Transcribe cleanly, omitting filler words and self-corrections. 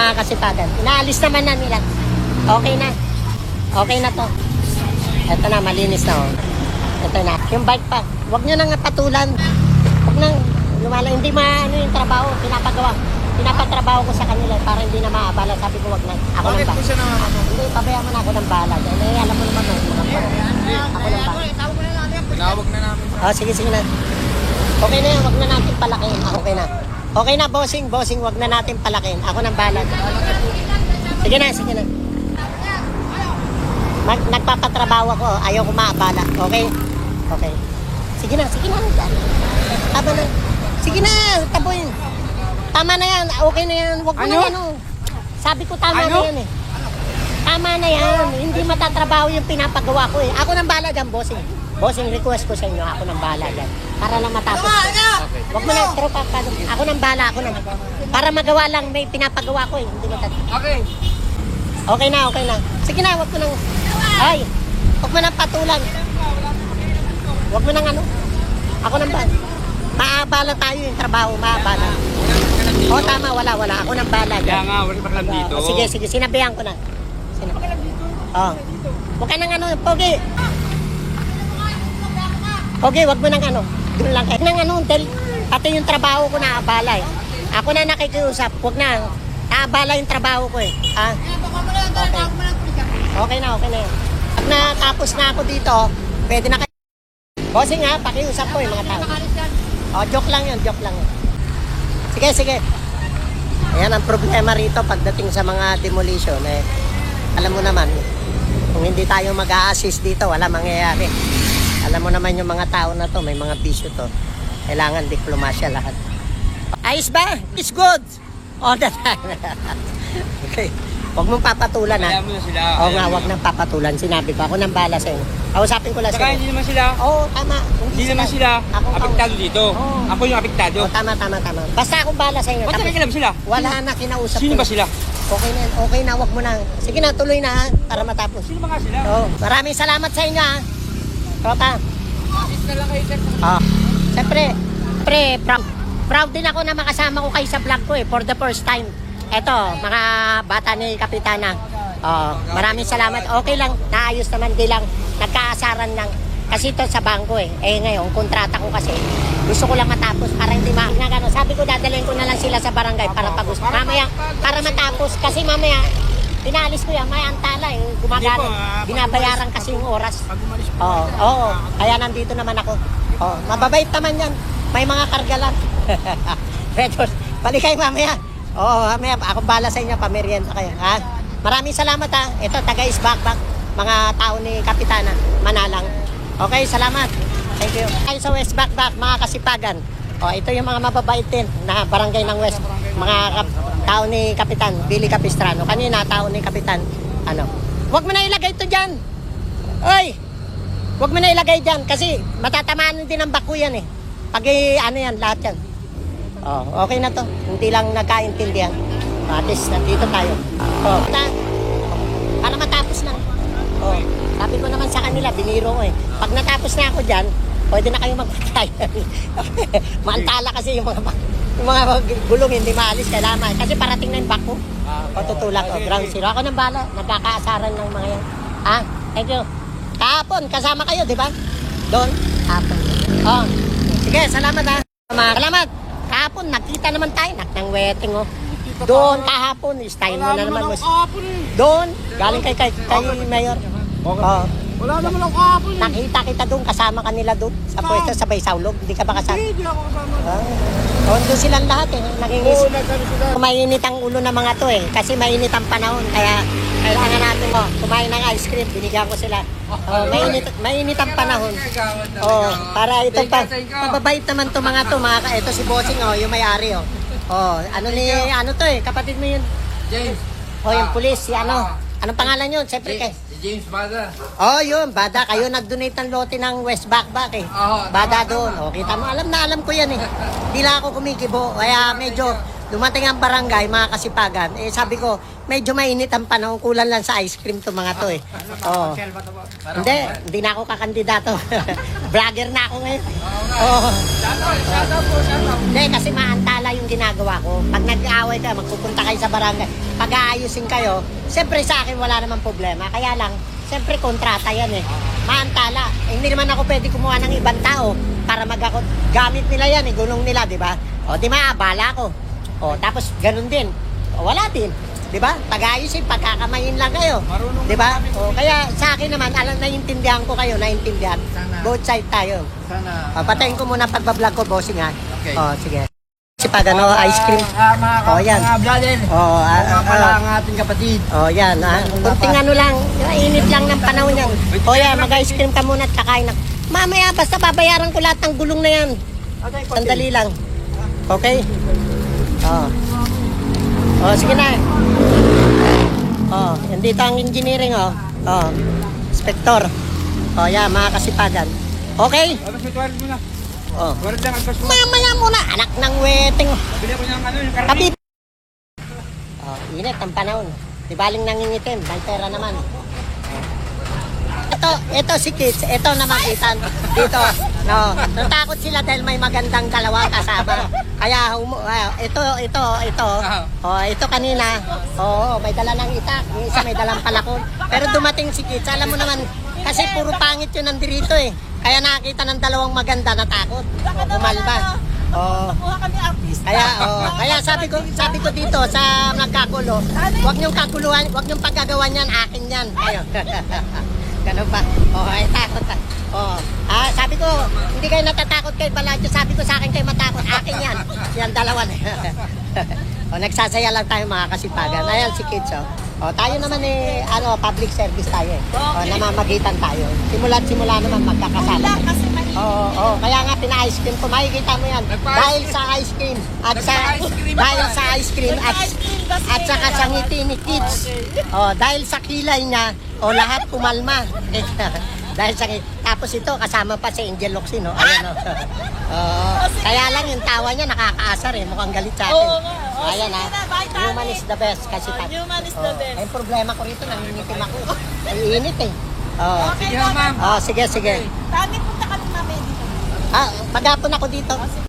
mga kasipagan. Inaalis naman na nila. Okay na. Okay na to. Ito na, malinis na oh. Ito na. Yung bike pa. Huwag nyo nang patulan. Huwag nang lumala. Hindi maano yung trabaho. Pinapatrabaho ko sa kanila para hindi na maabala. Sabi ko wag na. Ako nang bahala. Hindi, pabayaan mo na ako ng bahala. Eh, alam mo naman ako ng bahala. Tinawag na namin. Oh, sige na. Okay na yan, wag na natin palakihin. Okay na. Okay na, bossing, wag na natin palakihin. Ako nang bahala. Sige na. Nagpapatrabaho ako, ayaw ko maabala. Okay? Okay. Sige na. Tama na. Sige na, taboy. Tama na yan, okay na yan. Wag mo na yan. Sabi ko tama na yan eh. Tama na yan. Hindi matatrabaho yung pinapagawa ko eh. Ako nang bahala dyan, bossing. Bossing, request ko sa inyo. Ako nang bahala dyan. Para lang matapos ko. Wag mo na, tropa. Ako nang bahala. Para magawa lang, may pinapagawa ko eh. Hindi matatrabaho. Okay. Okay na. Sige na, wag mo nang... Ay, wag mo nang patulan. Wag mo nang ano. Ako nang bahala. Maabala tayo yung trabaho, maabala. O tama, wala. Ako nang bahala. Kaya nga, wala pa lang dito. Sige, sinabihan ko na. Huwag ka nang ano, Pogi. Pogi, wag mo nang ano. Doon lang kayo. Nang ano, pati yung trabaho ko naabala eh. Ako na nakikiusap, huwag na. Naabala yung trabaho ko eh. Ha? Okay na yan. Pag natapos na ako dito, pwede na kayo. Bossing ha, pakiusap ko yung mga tao. O, joke lang yun. Sige. Ayan ang problema rito pagdating sa mga demolition. Eh, alam mo naman, kung hindi tayo mag-a-assist dito, wala mangyayari. Alam mo naman yung mga tao na to, may mga bisyo to. Kailangan diplomasya lahat. Ayos ba? It's good. All the time. Okay. Huwag mong papatulan ha. Kaya mo na sila. Oo nga, huwag nang papatulan. Sinabi ko, ako nang bala sa'yo. Kausapin ko lang Saka sa'yo. hindi naman sila. Oo, tama. Hindi naman sila apektado dito. Oo. Ako yung apektado. Oo, tama. Basta akong bala sa'yo. Ba't nakikilam sila? Wala na kinausap Sino ko. ba sila? Okay na, wag mo na. Sige na, tuloy na ha, para matapos. Sino ba nga sila? Oo, maraming salamat sa inyo ha. Tropa. Assist na lang kayo, sir. Siyempre, proud din ako na makasama ko kayo sa vlog ko eh, for the first time. Eto, mga bata ni Kapitana. Maraming salamat. Okay lang, naayos naman, di lang, nagkaasaran lang. Kasi ito sa bangko eh. Ngayon, kontrata ko kasi, gusto ko lang matapos para hindi gano. Sabi ko, dadalhin ko na lang sila sa barangay para mamaya, para matapos. Kasi mamaya, pinalis ko yan, may antala eh. Gumagano, binabayaran kasi yung oras. Oo. Kaya nandito naman ako. Mababait naman yan. May mga karga lang. Balik kayo mamaya. Mamaya, ako bala sa inyo, pamerienda kayo. Ha? Maraming salamat ha. Ito, taga-isbakbak. Mga tao ni Kapitana, Manalang. Okay, salamat. Thank you. Tayo sa West Bakbak, mga kasipagan. Ito yung mga mababait din na barangay ng West. Mga tao ni Kapitan, Billy Capistrano. Kanina, tao ni Kapitan. Huwag mo na ilagay ito dyan. Oy! Huwag mo na ilagay dyan kasi matatamaan din ang bako yan eh. Pag yan, lahat yan. Okay na to. Hindi lang nagkaintindihan. At least, nandito tayo. Para matapos na. Sabi ko naman sa kanila, biniro ko eh. Pag natapos na ako dyan, pwede na kayo magpatay. Maantala kasi yung mga gulong hindi maalis. Kailangan. Kasi parating na yung bako. Tutulak. Ground zero. Ako nang bala. Nagkakaasaran ng mga yan. Thank you. Kahapon, kasama kayo, di ba? Doon. Kahapon. Sige, salamat ha. Salamat. Kahapon, nakita naman tayo. Nang wedding Doon kahapon, style mo na naman. Doon, galing kay Mayor. Wala naman ako kahapon. Nakita kita doon, kasama kanila doon. Sa pwesto, sabay Saulog. Hindi ka ba kasama? Hindi ako kasama. Doon silang lahat eh. Mainit ang ulo ng mga to eh. Kasi mainit ang panahon. Kaya kailangan natin kumain ng ice cream. Binigyan ko sila. Mainit ang panahon. Para itong mababait naman to mga to. Ito si Bossing yung may-ari ano to eh. Kapatid mo yun. James. Yung pulis. Si anong pangalan yun? Siyempre kay James Bada. Yun, Bada. Kayo nag-donate ng lote ng West Bakbak eh. Bada doon. Kita mo, alam ko yan eh. Hindi lang ako kumikibo. Kaya medyo dumating ang barangay, mga kasipagan. Sabi ko, medyo mainit ang panahon. Kulang lang sa ice cream to mga to eh. Hindi na ako kakandidato. Vlogger na ako ngayon. Hindi, kasi maantala yung ang ginagawa ko. Pag nag-aaway kayo, magpupunta kayo sa barangay, pag-aayusin kayo, siyempre sa akin wala namang problema. Kaya lang, siyempre kontrata yan eh. Maantala. Hindi naman ako pwede kumuha ng ibang tao para gamit nila yan, gulong nila, di ba? O, di maabala ko. O, tapos ganun din. O, wala din. Di ba? Pag-ayusin, pagkakamayin lang kayo. Di ba? O, kaya sa akin naman, naiintindihan ko kayo, naiintindihan. Both side tayo. Sana. Patayin ko muna pagbablog ko, bossing ha. Okay. O, sige. Si pag ano, ice cream. Oh, yan. Mga vlogger. Oh, Mga pala ang ating kapatid. Oh, yan. Kunting ano lang, init lang ng panahon yan. Oh, yan, mag-ice cream ka muna at kakain na. Mamaya, basta babayaran ko lahat ng gulong na yan. Sandali lang. Okay? Oh. Oh, sige na. Oh, yan dito ang engineering, oh. Oh, inspector. Oh, yan, mga kasipagan. Okay? Tapos may tuwalit mo na. Oh. Tuwalit lang, agpas mo. Mamaya muna, anak ng weteng. Bili ko niyang ano, yung karami. Kapit. Oh, init ang panahon. Di baling nangingitim, may pera naman. Ito si Kids, ito na makita dito. No, natakot sila dahil may magandang dalawang kasama. Kaya ito. Oh, ito kanina. Oh, may dala ng itak, yung isa may dalang palakon. Pero dumating si Kids, alam mo naman kasi puro pangit 'yun nandirito eh. Kaya nakita ng dalawang maganda natakot. Umalba. Oh. Kaya sabi ko dito sa nagkakulo, huwag niyong kakuluhan, huwag niyong paggagawa niyan, akin yan. Ayo. Ganun pa. Oh, ay takot pa. Oh. Sabi ko, hindi kayo natatakot kay Baladio. Sabi ko sa akin kayo matakot. Akin yan. Yan dalawa na. Oh, nagsasaya lang tayo mga kasipagan. Ayan si Kids, oh. Oh, tayo naman public service tayo eh. Oh, namamagitan tayo. Simula naman magkakasala. Kaya nga pina-ice cream ko. Makikita mo yan. Dahil sa ice cream at saka sa ngiti ni Kids. Oh, dahil sa kilay niya, lahat kumalma. Dahil sa tapos ito kasama pa si Angel Locsin, no. Ayan, no. Kaya lang yung tawa niya nakakaasar eh, mukhang galit sa atin. Ayan ha. Human is the best kasi Human is the best. Ang problema ko rito, nangingitim ako. Ay init eh. Okay, Sige, ma'am. Sige. Dami punta kami namin dito. Paghapon ako dito. Sige.